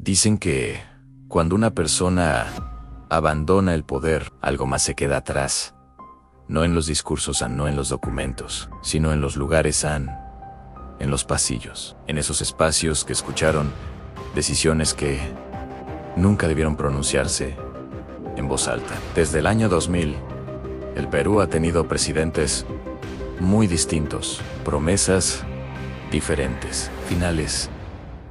Dicen que cuando una persona abandona el poder, algo más se queda atrás. No en los discursos, no en los documentos, sino en los lugares, en los pasillos, en esos espacios que escucharon decisiones que nunca debieron pronunciarse en voz alta. Desde el año 2000, el Perú ha tenido presidentes muy distintos, promesas diferentes, finales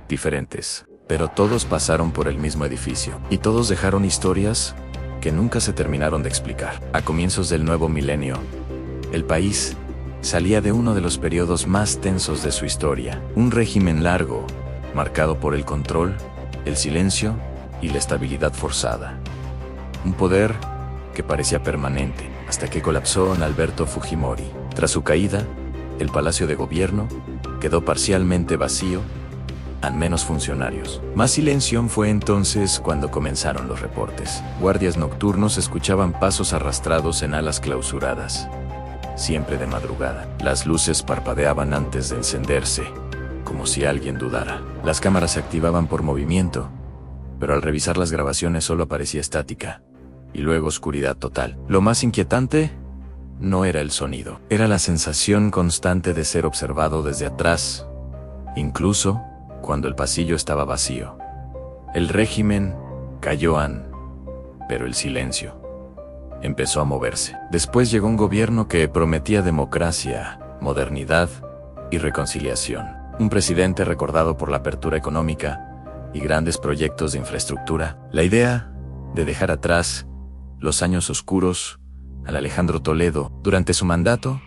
diferentes, pero todos pasaron por el mismo edificio y todos dejaron historias que nunca se terminaron de explicar. A comienzos del nuevo milenio, el país salía de uno de los periodos más tensos de su historia, un régimen largo, marcado por el control, el silencio y la estabilidad forzada. Un poder que parecía permanente, hasta que colapsó en Alberto Fujimori. Tras su caída, el Palacio de Gobierno quedó parcialmente vacío, al menos funcionarios. Más silencio fue entonces cuando comenzaron los reportes. Guardias nocturnos escuchaban pasos arrastrados en alas clausuradas. Siempre de madrugada. Las luces parpadeaban antes de encenderse, como si alguien dudara. Las cámaras se activaban por movimiento, pero al revisar las grabaciones solo aparecía estática, y luego oscuridad total. Lo más inquietante no era el sonido, era la sensación constante de ser observado desde atrás, incluso cuando el pasillo estaba vacío. El régimen cayó, pero el silencio empezó a moverse. Después llegó un gobierno que prometía democracia, modernidad y reconciliación. Un presidente recordado por la apertura económica y grandes proyectos de infraestructura. La idea de dejar atrás los años oscuros al Alejandro Toledo. Durante su mandato,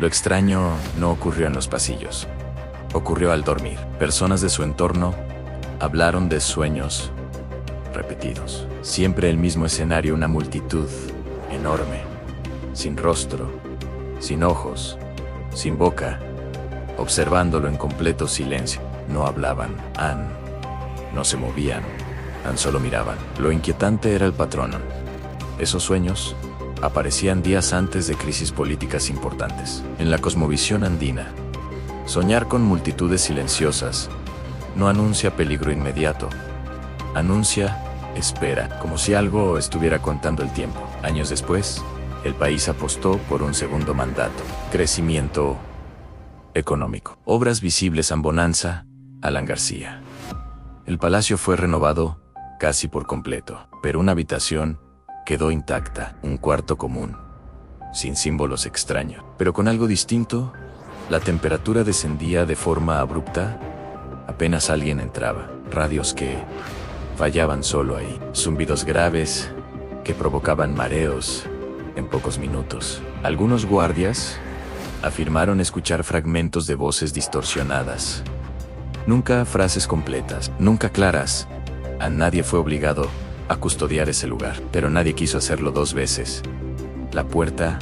lo extraño no ocurrió en los pasillos. Ocurrió al dormir. Personas de su entorno hablaron de sueños repetidos. Siempre el mismo escenario, una multitud enorme, sin rostro, sin ojos, sin boca, observándolo en completo silencio. No hablaban, no se movían, solo miraban. Lo inquietante era el patrón. Esos sueños aparecían días antes de crisis políticas importantes. En la cosmovisión andina, soñar con multitudes silenciosas no anuncia peligro inmediato, anuncia espera, como si algo estuviera contando el tiempo. Años después, el país apostó por un segundo mandato. Crecimiento económico. Obras visibles en bonanza, Alan García. El palacio fue renovado casi por completo, pero una habitación quedó intacta, un cuarto común, sin símbolos extraños, pero con algo distinto. La temperatura descendía de forma abrupta, apenas alguien entraba. Radios que fallaban solo ahí, zumbidos graves que provocaban mareos en pocos minutos. Algunos guardias afirmaron escuchar fragmentos de voces distorsionadas. Nunca frases completas, nunca claras. A nadie fue obligado a custodiar ese lugar, pero nadie quiso hacerlo dos veces. La puerta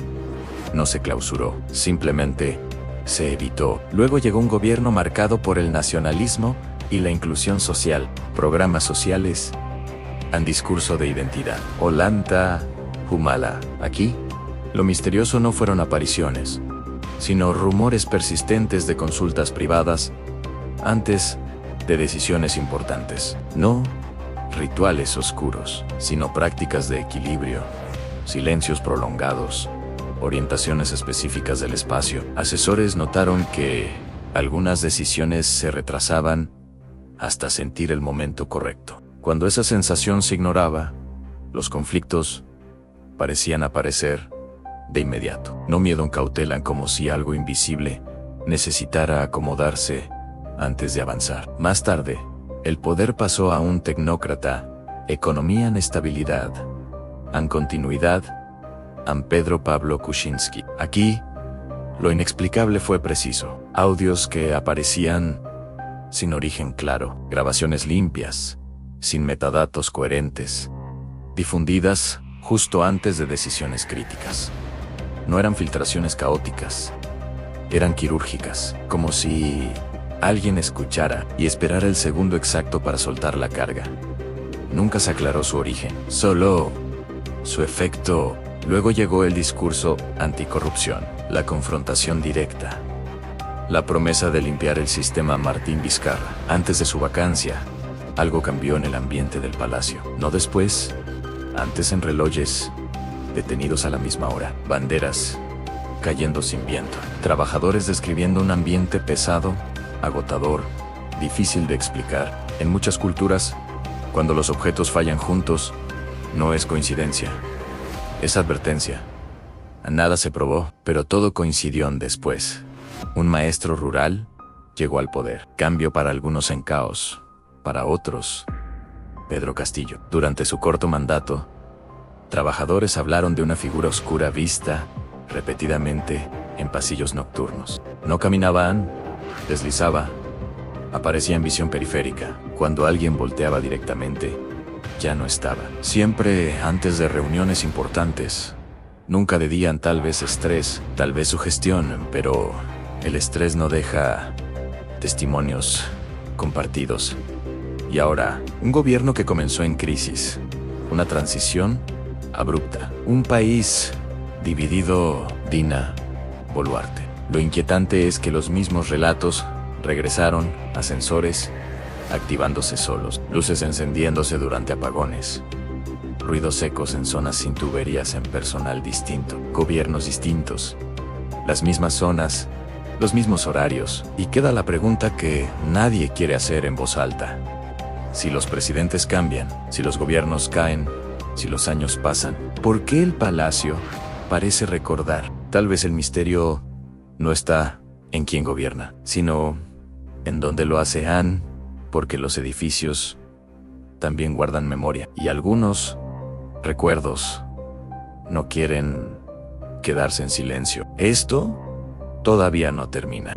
no se clausuró, simplemente se evitó. Luego llegó un gobierno marcado por el nacionalismo y la inclusión social, programas sociales, un discurso de identidad. Ollanta Humala. Aquí, lo misterioso no fueron apariciones, sino rumores persistentes de consultas privadas antes de decisiones importantes. No rituales oscuros, sino prácticas de equilibrio, silencios prolongados, orientaciones específicas del espacio. Asesores notaron que algunas decisiones se retrasaban hasta sentir el momento correcto. Cuando esa sensación se ignoraba, los conflictos parecían aparecer de inmediato. No miedo en cautela, como si algo invisible necesitara acomodarse antes de avanzar. Más tarde, el poder pasó a un tecnócrata, economía en estabilidad, en continuidad, a Pedro Pablo Kuczynski. Aquí, lo inexplicable fue preciso. Audios que aparecían sin origen claro, grabaciones limpias, sin metadatos coherentes, difundidas justo antes de decisiones críticas. No eran filtraciones caóticas, eran quirúrgicas, como si alguien escuchara y esperara el segundo exacto para soltar la carga. Nunca se aclaró su origen, solo su efecto. Luego llegó el discurso anticorrupción, la confrontación directa, la promesa de limpiar el sistema Martín Vizcarra. Antes de su vacancia, Algo cambió en el ambiente del palacio. No después, antes en relojes, detenidos a la misma hora, banderas cayendo sin viento, trabajadores describiendo un ambiente pesado, agotador, difícil de explicar. En muchas culturas, cuando los objetos fallan juntos, no es coincidencia, es advertencia. Nada se probó, pero todo coincidió después. Un maestro rural llegó al poder. Cambio para algunos en caos, para otros, Pedro Castillo. Durante su corto mandato, trabajadores hablaron de una figura oscura vista repetidamente en pasillos nocturnos. No caminaban, deslizaba, aparecía en visión periférica. Cuando alguien volteaba directamente, ya no estaba. Siempre antes de reuniones importantes. Nunca de día, tal vez estrés, tal vez sugestión, pero el estrés no deja testimonios compartidos. Y ahora, un gobierno que comenzó en crisis, una transición abrupta, un país dividido. Dina Boluarte. Lo inquietante es que los mismos relatos regresaron, ascensores activándose solos, luces encendiéndose durante apagones, ruidos secos en zonas sin tuberías, en personal distinto, gobiernos distintos, las mismas zonas, los mismos horarios. Y queda la pregunta que nadie quiere hacer en voz alta. Si los presidentes cambian, si los gobiernos caen, si los años pasan, ¿por qué el palacio parece recordar? Tal vez el misterio no está en quién gobierna, sino en dónde lo hace. Porque los edificios también guardan memoria, y algunos recuerdos no quieren quedarse en silencio. Esto todavía no termina.